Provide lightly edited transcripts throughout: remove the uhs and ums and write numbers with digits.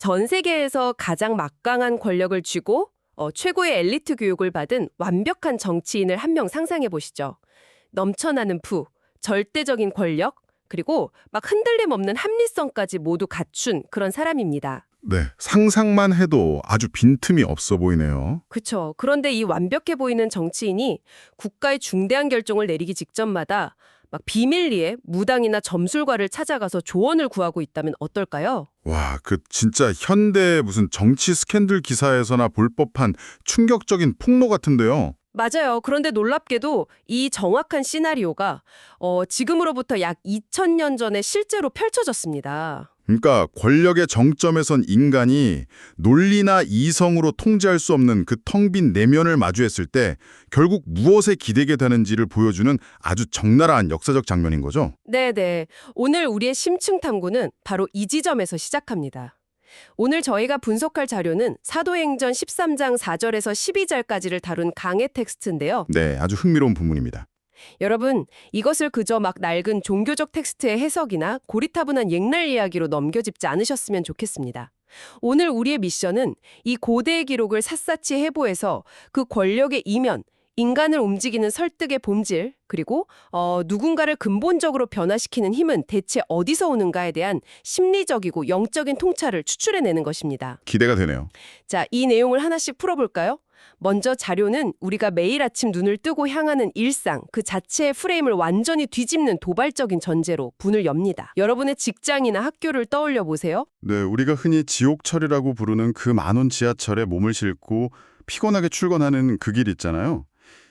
전 세계에서 가장 막강한 권력을 쥐고 최고의 엘리트 교육을 받은 완벽한 정치인을 한 명 상상해 보시죠. 넘쳐나는 부, 절대적인 권력, 그리고 막 흔들림 없는 합리성까지 모두 갖춘 그런 사람입니다. 네, 상상만 해도 아주 빈틈이 없어 보이네요. 그쵸. 그런데 이 완벽해 보이는 정치인이 국가의 중대한 결정을 내리기 직전마다 막 비밀리에 무당이나 점술가를 찾아가서 조언을 구하고 있다면 어떨까요? 와, 그 진짜 현대 무슨 정치 스캔들 기사에서나 볼 법한 충격적인 폭로 같은데요. 맞아요. 그런데 놀랍게도 이 정확한 시나리오가 지금으로부터 약 2000년 전에 실제로 펼쳐졌습니다. 그러니까 권력의 정점에선 인간이 논리나 이성으로 통제할 수 없는 그 텅 빈 내면을 마주했을 때 결국 무엇에 기대게 되는지를 보여주는 아주 적나라한 역사적 장면인 거죠. 네네. 오늘 우리의 심층 탐구는 바로 이 지점에서 시작합니다. 오늘 저희가 분석할 자료는 사도행전 13장 4절에서 12절까지를 다룬 강해 텍스트인데요. 네, 아주 흥미로운 부분입니다. 여러분, 이것을 그저 막 낡은 종교적 텍스트의 해석이나 고리타분한 옛날 이야기로 넘겨짚지 않으셨으면 좋겠습니다. 오늘 우리의 미션은 이 고대의 기록을 샅샅이 해부해서 그 권력의 이면, 인간을 움직이는 설득의 본질, 그리고 누군가를 근본적으로 변화시키는 힘은 대체 어디서 오는가에 대한 심리적이고 영적인 통찰을 추출해내는 것입니다. 기대가 되네요. 자, 이 내용을 하나씩 풀어볼까요? 먼저 자료는 우리가 매일 아침 눈을 뜨고 향하는 일상, 그 자체의 프레임을 완전히 뒤집는 도발적인 전제로 문을 엽니다. 여러분의 직장이나 학교를 떠올려 보세요. 네, 우리가 흔히 지옥철이라고 부르는 그 만원 지하철에 몸을 싣고 피곤하게 출근하는 그 길 있잖아요.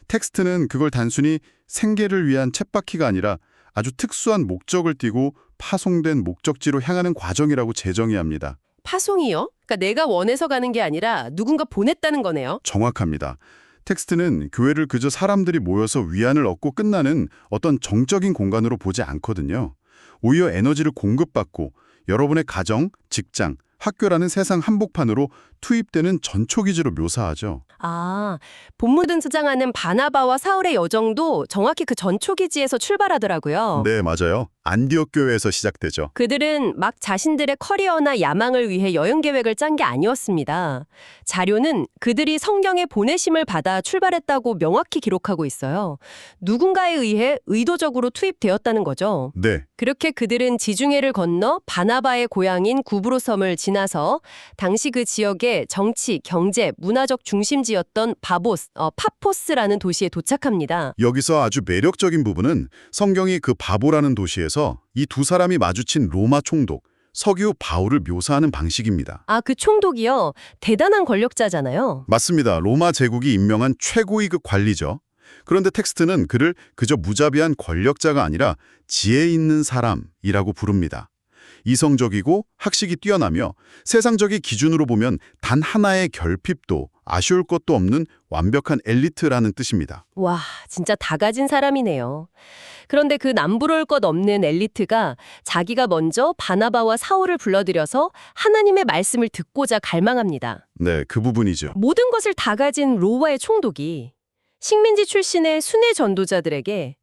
텍스트는 그걸 단순히 생계를 위한 쳇바퀴가 아니라 아주 특수한 목적을 띠고 파송된 목적지로 향하는 과정이라고 재정의합니다. 파송이요? 그러니까 내가 원해서 가는 게 아니라 누군가 보냈다는 거네요. 정확합니다. 텍스트는 교회를 그저 사람들이 모여서 위안을 얻고 끝나는 어떤 정적인 공간으로 보지 않거든요. 오히려 에너지를 공급받고 여러분의 가정, 직장, 학교라는 세상 한복판으로 투입되는 전초기지로 묘사하죠. 아, 본문을 수장하는 바나바와 사울의 여정도 정확히 그 전초기지에서 출발하더라고요. 네, 맞아요. 안디옥 교회에서 시작되죠. 그들은 막 자신들의 커리어나 야망을 위해 여행 계획을 짠 게 아니었습니다. 자료는 그들이 성경의 보내심을 받아 출발했다고 명확히 기록하고 있어요. 누군가에 의해 의도적으로 투입되었다는 거죠. 네, 그렇게 그들은 지중해를 건너 바나바의 고향인 구브로 섬을 지나서 당시 그 지역의 정치, 경제, 문화적 중심지였던 파포스라는 도시에 도착합니다. 여기서 아주 매력적인 부분은 성경이 그 바보라는 도시에서 이 두 사람이 마주친 로마 총독, 서기후 바울을 묘사하는 방식입니다. 아, 그 총독이요? 대단한 권력자잖아요. 맞습니다. 로마 제국이 임명한 최고위급 관리죠. 그런데 텍스트는 그를 그저 무자비한 권력자가 아니라 지혜 있는 사람이라고 부릅니다. 이성적이고 학식이 뛰어나며 세상적인 기준으로 보면 단 하나의 결핍도 아쉬울 것도 없는 완벽한 엘리트라는 뜻입니다. 와, 진짜 다 가진 사람이네요. 그런데 그 남부러울 것 없는 엘리트가 자기가 먼저 바나바와 사울을 불러들여서 하나님의 말씀을 듣고자 갈망합니다. 네, 그 부분이죠. 모든 것을 다 가진 로마의 총독이 식민지 출신의 순회 전도자들에게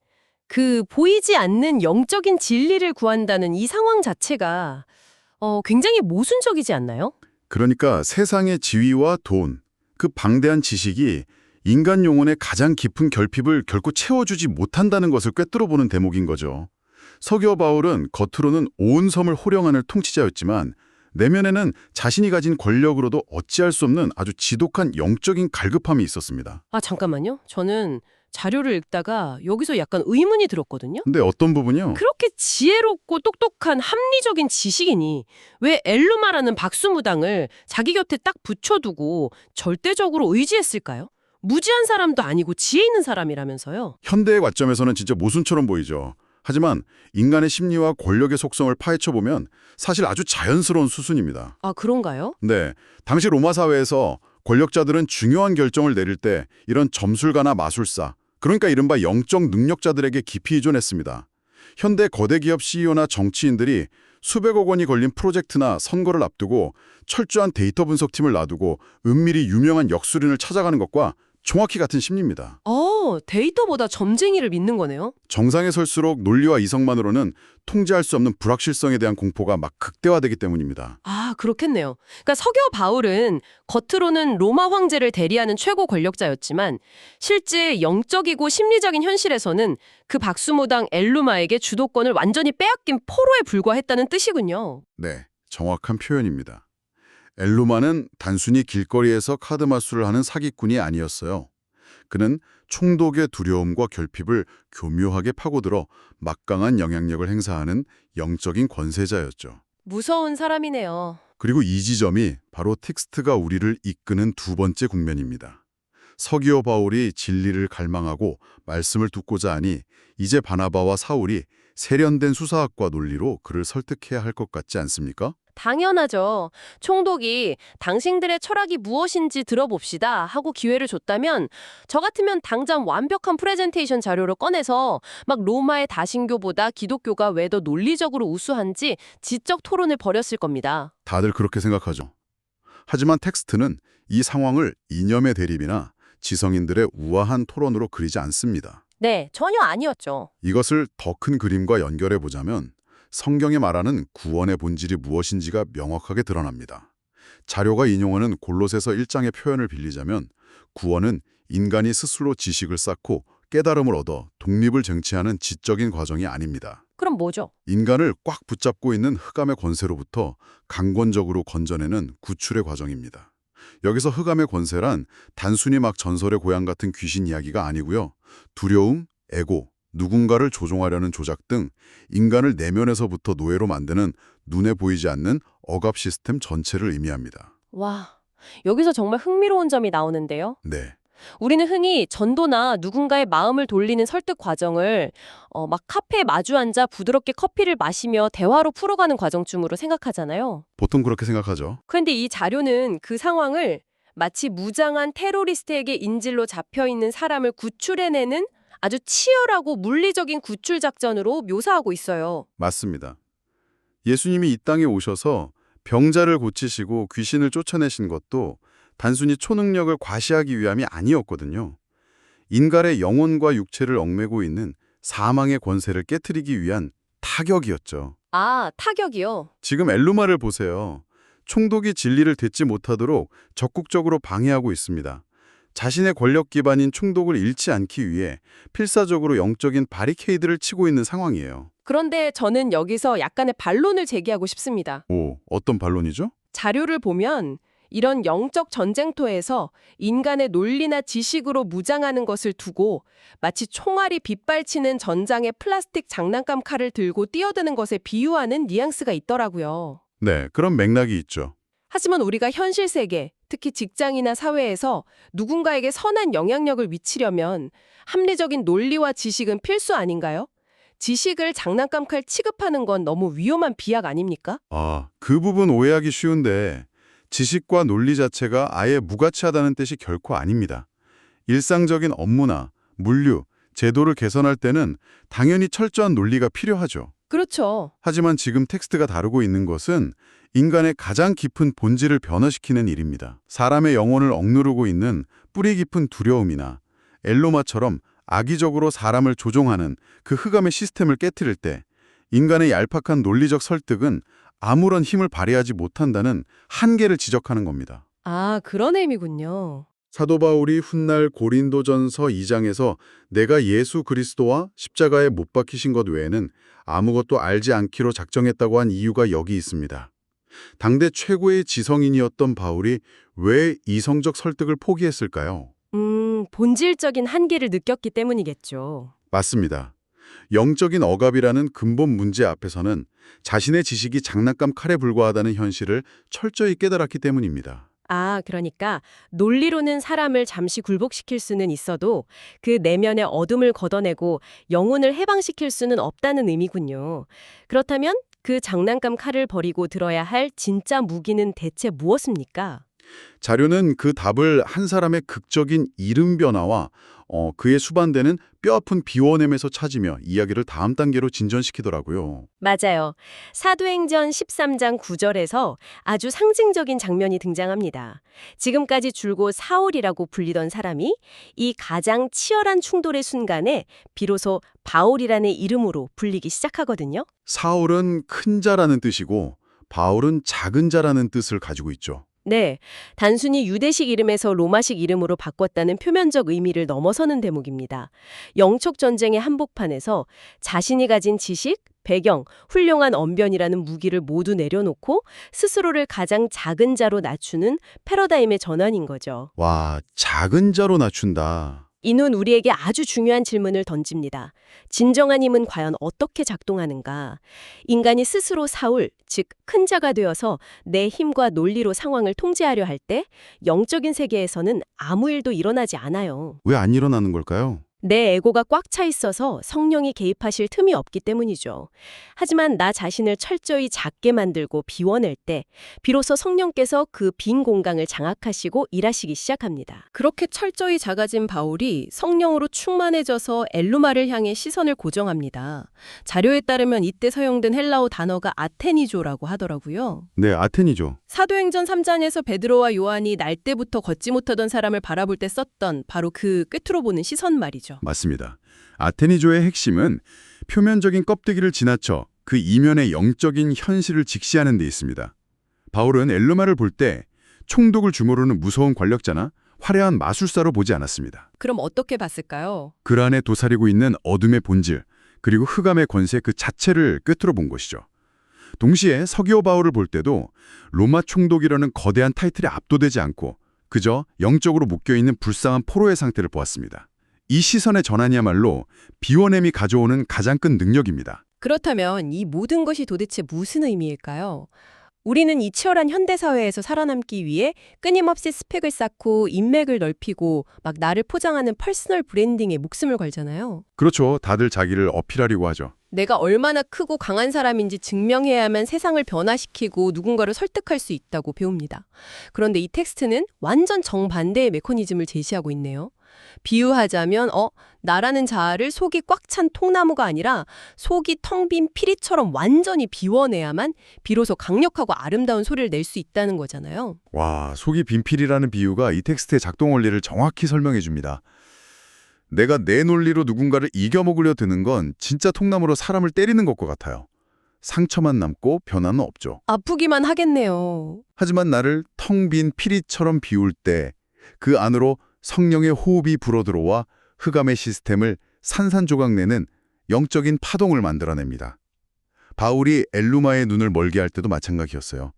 그 보이지 않는 영적인 진리를 구한다는 이 상황 자체가 굉장히 모순적이지 않나요? 그러니까 세상의 지위와 돈, 그 방대한 지식이 인간 영혼의 가장 깊은 결핍을 결코 채워주지 못한다는 것을 꿰뚫어보는 대목인 거죠. 서기와 바울은 겉으로는 온 섬을 호령하는 통치자였지만 내면에는 자신이 가진 권력으로도 어찌할 수 없는 아주 지독한 영적인 갈급함이 있었습니다. 아, 잠깐만요. 저는 자료를 읽다가 여기서 약간 의문이 들었거든요. 근데 어떤 부분이요? 그렇게 지혜롭고 똑똑한 합리적인 지식인이 왜 엘루마라는 박수무당을 자기 곁에 딱 붙여두고 절대적으로 의지했을까요? 무지한 사람도 아니고 지혜 있는 사람이라면서요. 현대의 관점에서는 진짜 모순처럼 보이죠. 하지만 인간의 심리와 권력의 속성을 파헤쳐보면 사실 아주 자연스러운 수순입니다. 아, 그런가요? 네, 당시 로마 사회에서 권력자들은 중요한 결정을 내릴 때 이런 점술가나 마술사, 그러니까 이른바 영적 능력자들에게 깊이 의존했습니다. 현대 거대 기업 CEO나 정치인들이 수백억 원이 걸린 프로젝트나 선거를 앞두고 철저한 데이터 분석팀을 놔두고 은밀히 유명한 역술인을 찾아가는 것과 정확히 같은 심리입니다. 데이터보다 점쟁이를 믿는 거네요. 정상에 설수록 논리와 이성만으로는 통제할 수 없는 불확실성에 대한 공포가 막 극대화되기 때문입니다. 아, 그렇겠네요. 그러니까 서겨 바울은 겉으로는 로마 황제를 대리하는 최고 권력자였지만 실제 영적이고 심리적인 현실에서는 그 박수무당 엘루마에게 주도권을 완전히 빼앗긴 포로에 불과했다는 뜻이군요. 네, 정확한 표현입니다. 엘루마는 단순히 길거리에서 카드 마술을 하는 사기꾼이 아니었어요. 그는 총독의 두려움과 결핍을 교묘하게 파고들어 막강한 영향력을 행사하는 영적인 권세자였죠. 무서운 사람이네요. 그리고 이 지점이 바로 텍스트가 우리를 이끄는 두 번째 국면입니다. 서기오 바울이 진리를 갈망하고 말씀을 듣고자 하니 이제 바나바와 사울이 세련된 수사학과 논리로 그를 설득해야 할 것 같지 않습니까? 당연하죠. 총독이 당신들의 철학이 무엇인지 들어봅시다 하고 기회를 줬다면 저 같으면 당장 완벽한 프레젠테이션 자료를 꺼내서 막 로마의 다신교보다 기독교가 왜 더 논리적으로 우수한지 지적 토론을 벌였을 겁니다. 다들 그렇게 생각하죠. 하지만 텍스트는 이 상황을 이념의 대립이나 지성인들의 우아한 토론으로 그리지 않습니다. 네, 전혀 아니었죠. 이것을 더 큰 그림과 연결해 보자면 성경이 말하는 구원의 본질이 무엇인지가 명확하게 드러납니다. 자료가 인용하는 골로새서 1장의 표현을 빌리자면 구원은 인간이 스스로 지식을 쌓고 깨달음을 얻어 독립을 쟁취하는 지적인 과정이 아닙니다. 그럼 뭐죠? 인간을 꽉 붙잡고 있는 흑암의 권세로부터 강권적으로 건져내는 구출의 과정입니다. 여기서 흑암의 권세란 단순히 막 전설의 고향 같은 귀신 이야기가 아니고요. 두려움, 에고, 누군가를 조종하려는 조작 등 인간을 내면에서부터 노예로 만드는 눈에 보이지 않는 억압 시스템 전체를 의미합니다. 와, 여기서 정말 흥미로운 점이 나오는데요. 네, 우리는 흔히 전도나 누군가의 마음을 돌리는 설득 과정을 막 카페에 마주 앉아 부드럽게 커피를 마시며 대화로 풀어가는 과정쯤으로 생각하잖아요. 보통 그렇게 생각하죠. 그런데 이 자료는 그 상황을 마치 무장한 테러리스트에게 인질로 잡혀있는 사람을 구출해내는 아주 치열하고 물리적인 구출 작전으로 묘사하고 있어요. 맞습니다. 예수님이 이 땅에 오셔서 병자를 고치시고 귀신을 쫓아내신 것도 단순히 초능력을 과시하기 위함이 아니었거든요. 인간의 영혼과 육체를 얽매고 있는 사망의 권세를 깨트리기 위한 타격이었죠. 아, 타격이요? 지금 엘루마를 보세요. 총독이 진리를 듣지 못하도록 적극적으로 방해하고 있습니다. 자신의 권력 기반인 총독을 잃지 않기 위해 필사적으로 영적인 바리케이드를 치고 있는 상황이에요. 그런데 저는 여기서 약간의 반론을 제기하고 싶습니다. 오, 어떤 반론이죠? 자료를 보면 이런 영적 전쟁터에서 인간의 논리나 지식으로 무장하는 것을 두고 마치 총알이 빗발치는 전장의 플라스틱 장난감 칼을 들고 뛰어드는 것에 비유하는 뉘앙스가 있더라고요. 네, 그런 맥락이 있죠. 하지만 우리가 현실 세계, 특히 직장이나 사회에서 누군가에게 선한 영향력을 미치려면 합리적인 논리와 지식은 필수 아닌가요? 지식을 장난감 칼 취급하는 건 너무 위험한 비약 아닙니까? 그 부분 오해하기 쉬운데 지식과 논리 자체가 아예 무가치하다는 뜻이 결코 아닙니다. 일상적인 업무나 물류, 제도를 개선할 때는 당연히 철저한 논리가 필요하죠. 그렇죠. 하지만 지금 텍스트가 다루고 있는 것은 인간의 가장 깊은 본질을 변화시키는 일입니다. 사람의 영혼을 억누르고 있는 뿌리 깊은 두려움이나 엘로마처럼 악의적으로 사람을 조종하는 그 흑암의 시스템을 깨트릴 때 인간의 얄팍한 논리적 설득은 아무런 힘을 발휘하지 못한다는 한계를 지적하는 겁니다. 아, 그런 의미군요. 사도 바울이 훗날 고린도전서 2장에서 내가 예수 그리스도와 십자가에 못 박히신 것 외에는 아무것도 알지 않기로 작정했다고 한 이유가 여기 있습니다. 당대 최고의 지성인이었던 바울이 왜 이성적 설득을 포기했을까요? 본질적인 한계를 느꼈기 때문이겠죠. 맞습니다. 영적인 억압이라는 근본 문제 앞에서는 자신의 지식이 장난감 칼에 불과하다는 현실을 철저히 깨달았기 때문입니다. 아, 그러니까 논리로는 사람을 잠시 굴복시킬 수는 있어도 그 내면의 어둠을 걷어내고 영혼을 해방시킬 수는 없다는 의미군요. 그렇다면 그 장난감 칼을 버리고 들어야 할 진짜 무기는 대체 무엇입니까? 자료는 그 답을 한 사람의 극적인 이름 변화와 그에 수반되는 뼈아픈 비워냄에서 찾으며 이야기를 다음 단계로 진전시키더라고요. 맞아요. 사도행전 13장 9절에서 아주 상징적인 장면이 등장합니다. 지금까지 줄곧 사울이라고 불리던 사람이 이 가장 치열한 충돌의 순간에 비로소 바울이라는 이름으로 불리기 시작하거든요. 사울은 큰 자라는 뜻이고 바울은 작은 자라는 뜻을 가지고 있죠. 네, 단순히 유대식 이름에서 로마식 이름으로 바꿨다는 표면적 의미를 넘어서는 대목입니다. 영적 전쟁의 한복판에서 자신이 가진 지식, 배경, 훌륭한 언변이라는 무기를 모두 내려놓고 스스로를 가장 작은 자로 낮추는 패러다임의 전환인 거죠. 와, 작은 자로 낮춘다. 이는 우리에게 아주 중요한 질문을 던집니다. 진정한 힘은 과연 어떻게 작동하는가? 인간이 스스로 사울, 즉 큰 자가 되어서 내 힘과 논리로 상황을 통제하려 할 때 영적인 세계에서는 아무 일도 일어나지 않아요. 왜 안 일어나는 걸까요? 내 에고가 꽉 차 있어서 성령이 개입하실 틈이 없기 때문이죠. 하지만 나 자신을 철저히 작게 만들고 비워낼 때 비로소 성령께서 그 빈 공간을 장악하시고 일하시기 시작합니다. 그렇게 철저히 작아진 바울이 성령으로 충만해져서 엘루마를 향해 시선을 고정합니다. 자료에 따르면 이때 사용된 헬라어 단어가 아테니조라고 하더라고요. 네, 아테니죠. 사도행전 3장에서 베드로와 요한이 날 때부터 걷지 못하던 사람을 바라볼 때 썼던 바로 그 꿰뚫어 보는 시선 말이죠. 맞습니다. 아테니조의 핵심은 표면적인 껍데기를 지나쳐 그 이면의 영적인 현실을 직시하는 데 있습니다. 바울은 엘루마를 볼 때 총독을 주모르는 무서운 권력자나 화려한 마술사로 보지 않았습니다. 그럼 어떻게 봤을까요? 그 안에 도사리고 있는 어둠의 본질, 그리고 흑암의 권세 그 자체를 꿰뚫어 본 것이죠. 동시에 서기오 바울을 볼 때도 로마 총독이라는 거대한 타이틀에 압도되지 않고 그저 영적으로 묶여있는 불쌍한 포로의 상태를 보았습니다. 이 시선의 전환이야말로 비워냄이 가져오는 가장 큰 능력입니다. 그렇다면 이 모든 것이 도대체 무슨 의미일까요? 우리는 이 치열한 현대사회에서 살아남기 위해 끊임없이 스펙을 쌓고 인맥을 넓히고 막 나를 포장하는 퍼스널 브랜딩에 목숨을 걸잖아요. 그렇죠. 다들 자기를 어필하려고 하죠. 내가 얼마나 크고 강한 사람인지 증명해야만 세상을 변화시키고 누군가를 설득할 수 있다고 배웁니다. 그런데 이 텍스트는 완전 정반대의 메커니즘을 제시하고 있네요. 비유하자면 나라는 자아를 속이 꽉 찬 통나무가 아니라 속이 텅 빈 피리처럼 완전히 비워내야만 비로소 강력하고 아름다운 소리를 낼 수 있다는 거잖아요. 와, 속이 빈필이라는 비유가 이 텍스트의 작동 원리를 정확히 설명해 줍니다. 내가 내 논리로 누군가를 이겨먹으려 드는 건 진짜 통나무로 사람을 때리는 것과 같아요. 상처만 남고 변화는 없죠. 아프기만 하겠네요. 하지만 나를 텅 빈 피리처럼 비울 때 그 안으로 성령의 호흡이 불어들어와 흑암의 시스템을 산산조각 내는 영적인 파동을 만들어냅니다. 바울이 엘루마의 눈을 멀게 할 때도 마찬가지였어요.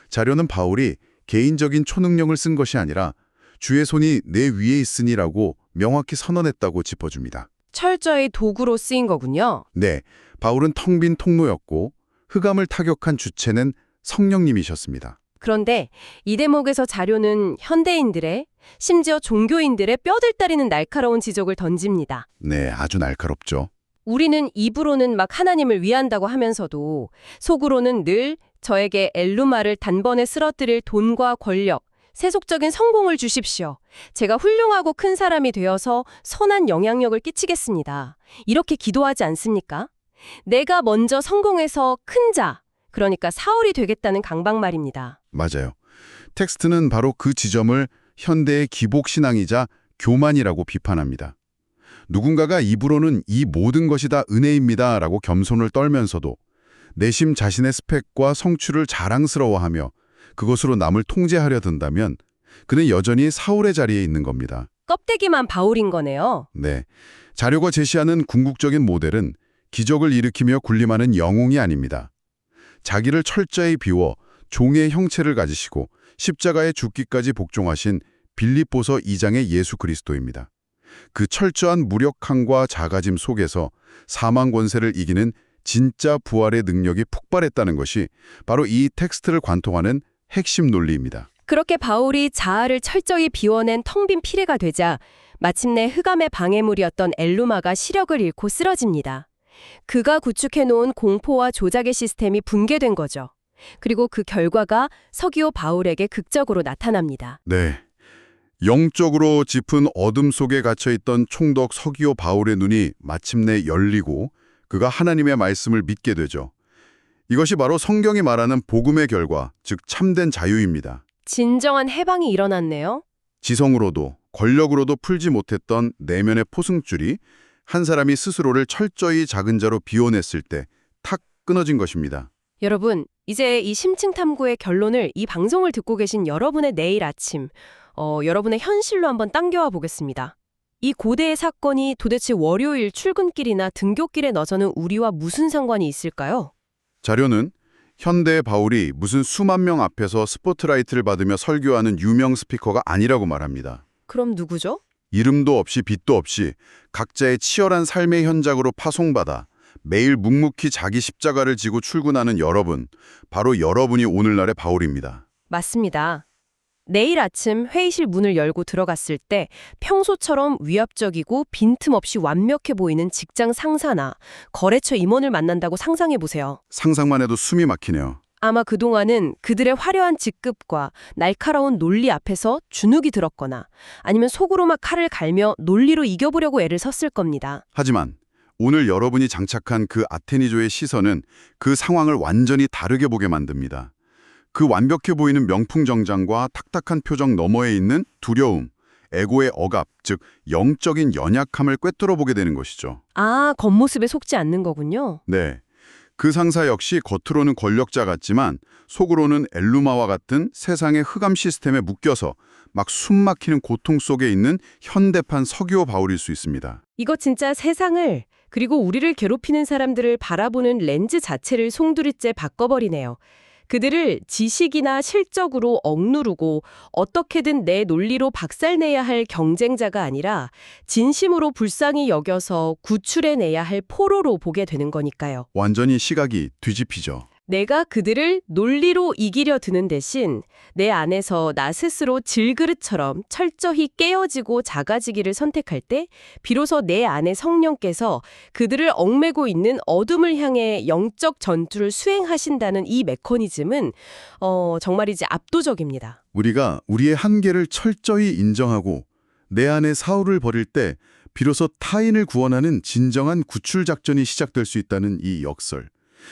자료는 바울이 개인적인 초능력을 쓴 것이 아니라 주의 손이 내 위에 있으니라고 명확히 선언했다고 짚어줍니다. 철저히 도구로 쓰인 거군요. 네, 바울은 텅 빈 통로였고 흑암을 타격한 주체는 성령님이셨습니다. 그런데 이 대목에서 자료는 현대인들의 심지어 종교인들의 뼈들따리는 날카로운 지적을 던집니다. 네, 아주 날카롭죠. 우리는 입으로는 막 하나님을 위한다고 하면서도 속으로는 늘 저에게 엘루마를 단번에 쓰러뜨릴 돈과 권력, 세속적인 성공을 주십시오. 제가 훌륭하고 큰 사람이 되어서 선한 영향력을 끼치겠습니다. 이렇게 기도하지 않습니까? 내가 먼저 성공해서 큰 자, 그러니까 사울이 되겠다는 강박 말입니다. 맞아요. 텍스트는 바로 그 지점을 현대의 기복신앙이자 교만이라고 비판합니다. 누군가가 입으로는 이 모든 것이 다 은혜입니다 라고 겸손을 떨면서도 내심 자신의 스펙과 성취를 자랑스러워하며 그것으로 남을 통제하려 든다면 그는 여전히 사울의 자리에 있는 겁니다. 껍데기만 바울인 거네요. 네, 자료가 제시하는 궁극적인 모델은 기적을 일으키며 군림하는 영웅이 아닙니다. 자기를 철저히 비워 종의 형체를 가지시고 십자가에 죽기까지 복종하신 빌립보서 2장의 예수 그리스도입니다. 그 철저한 무력함과 작아짐 속에서 사망 권세를 이기는 진짜 부활의 능력이 폭발했다는 것이 바로 이 텍스트를 관통하는 핵심 논리입니다. 그렇게 바울이 자아를 철저히 비워낸 텅 빈 피레가 되자 마침내 흑암의 방해물이었던 엘루마가 시력을 잃고 쓰러집니다. 그가 구축해놓은 공포와 조작의 시스템이 붕괴된 거죠. 그리고 그 결과가 서기오 바울에게 극적으로 나타납니다. 네. 영적으로 짚은 어둠 속에 갇혀있던 총독 서기오 바울의 눈이 마침내 열리고 그가 하나님의 말씀을 믿게 되죠. 이것이 바로 성경이 말하는 복음의 결과, 즉 참된 자유입니다. 진정한 해방이 일어났네요. 지성으로도 권력으로도 풀지 못했던 내면의 포승줄이 한 사람이 스스로를 철저히 작은 자로 비워냈을 때 탁 끊어진 것입니다. 여러분, 이제 이 심층 탐구의 결론을 이 방송을 듣고 계신 여러분의 내일 아침, 여러분의 현실로 한번 당겨와 보겠습니다. 이 고대의 사건이 도대체 월요일 출근길이나 등굣길에 나서는 우리와 무슨 상관이 있을까요? 자료는 현대 바울이 무슨 수만 명 앞에서 스포트라이트를 받으며 설교하는 유명 스피커가 아니라고 말합니다. 그럼 누구죠? 이름도 없이 빛도 없이 각자의 치열한 삶의 현장으로 파송받아 매일 묵묵히 자기 십자가를 지고 출근하는 여러분, 바로 여러분이 오늘날의 바울입니다. 맞습니다. 내일 아침 회의실 문을 열고 들어갔을 때 평소처럼 위압적이고 빈틈없이 완벽해 보이는 직장 상사나 거래처 임원을 만난다고 상상해 보세요. 상상만 해도 숨이 막히네요. 아마 그동안은 그들의 화려한 직급과 날카로운 논리 앞에서 주눅이 들었거나 아니면 속으로 막 칼을 갈며 논리로 이겨보려고 애를 썼을 겁니다. 하지만 오늘 여러분이 장착한 그 아테니조의 시선은 그 상황을 완전히 다르게 보게 만듭니다. 그 완벽해 보이는 명품 정장과 탁탁한 표정 너머에 있는 두려움, 에고의 억압, 즉 영적인 연약함을 꿰뚫어 보게 되는 것이죠. 아, 겉모습에 속지 않는 거군요. 네. 그 상사 역시 겉으로는 권력자 같지만 속으로는 엘루마와 같은 세상의 흑암 시스템에 묶여서 막 숨막히는 고통 속에 있는 현대판 서기오 바울일 수 있습니다. 이거 진짜 세상을 그리고 우리를 괴롭히는 사람들을 바라보는 렌즈 자체를 송두리째 바꿔버리네요. 그들을 지식이나 실적으로 억누르고 어떻게든 내 논리로 박살내야 할 경쟁자가 아니라 진심으로 불쌍히 여겨서 구출해내야 할 포로로 보게 되는 거니까요. 완전히 시각이 뒤집히죠. 내가 그들을 논리로 이기려 드는 대신 내 안에서 나 스스로 질그릇처럼 철저히 깨어지고 작아지기를 선택할 때 비로소 내 안에 성령께서 그들을 얽매고 있는 어둠을 향해 영적 전투를 수행하신다는 이 메커니즘은 정말이지 압도적입니다. 우리가 우리의 한계를 철저히 인정하고 내 안에 사울을 버릴 때 비로소 타인을 구원하는 진정한 구출 작전이 시작될 수 있다는 이 역설.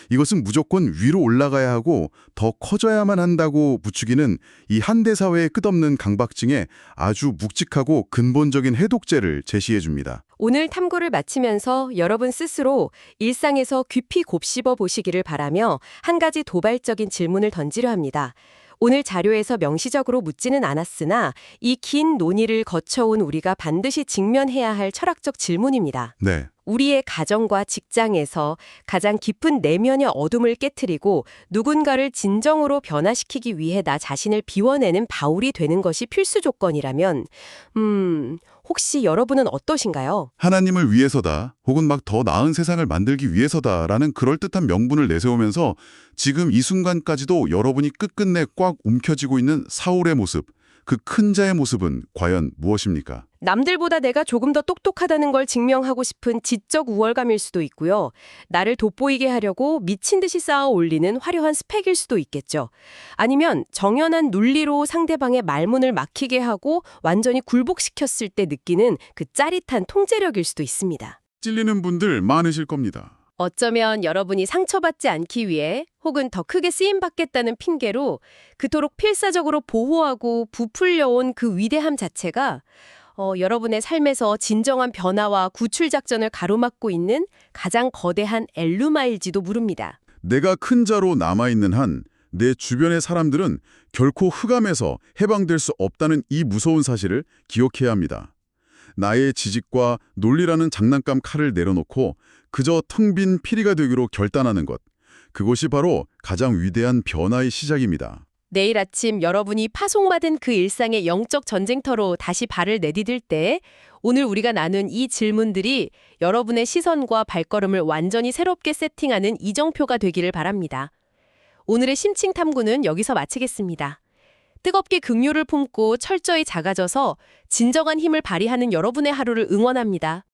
이것은 무조건 위로 올라가야 하고 더 커져야만 한다고 부추기는 이 한대 사회의 끝없는 강박증에 아주 묵직하고 근본적인 해독제를 제시해 줍니다. 오늘 탐구를 마치면서 여러분 스스로 일상에서 깊이 곱씹어 보시기를 바라며 한 가지 도발적인 질문을 던지려 합니다. 오늘 자료에서 명시적으로 묻지는 않았으나 이 긴 논의를 거쳐온 우리가 반드시 직면해야 할 철학적 질문입니다. 네. 우리의 가정과 직장에서 가장 깊은 내면의 어둠을 깨트리고 누군가를 진정으로 변화시키기 위해 나 자신을 비워내는 바울이 되는 것이 필수 조건이라면 혹시 여러분은 어떠신가요? 하나님을 위해서다 혹은 막 더 나은 세상을 만들기 위해서다라는 그럴듯한 명분을 내세우면서 지금 이 순간까지도 여러분이 끝끝내 꽉 움켜쥐고 있는 사울의 모습, 그 큰 자의 모습은 과연 무엇입니까? 남들보다 내가 조금 더 똑똑하다는 걸 증명하고 싶은 지적 우월감일 수도 있고요. 나를 돋보이게 하려고 미친 듯이 쌓아 올리는 화려한 스펙일 수도 있겠죠. 아니면 정연한 논리로 상대방의 말문을 막히게 하고 완전히 굴복시켰을 때 느끼는 그 짜릿한 통제력일 수도 있습니다. 찔리는 분들 많으실 겁니다. 어쩌면 여러분이 상처받지 않기 위해 혹은 더 크게 쓰임받겠다는 핑계로 그토록 필사적으로 보호하고 부풀려온 그 위대함 자체가 여러분의 삶에서 진정한 변화와 구출 작전을 가로막고 있는 가장 거대한 엘루마일지도 모릅니다. 내가 큰 자로 남아있는 한 내 주변의 사람들은 결코 흑암에서 해방될 수 없다는 이 무서운 사실을 기억해야 합니다. 나의 지식과 논리라는 장난감 칼을 내려놓고 그저 텅 빈 피리가 되기로 결단하는 것. 그것이 바로 가장 위대한 변화의 시작입니다. 내일 아침 여러분이 파송받은 그 일상의 영적 전쟁터로 다시 발을 내디딜 때 오늘 우리가 나눈 이 질문들이 여러분의 시선과 발걸음을 완전히 새롭게 세팅하는 이정표가 되기를 바랍니다. 오늘의 심층 탐구는 여기서 마치겠습니다. 뜨겁게 긍휼을 품고 철저히 작아져서 진정한 힘을 발휘하는 여러분의 하루를 응원합니다.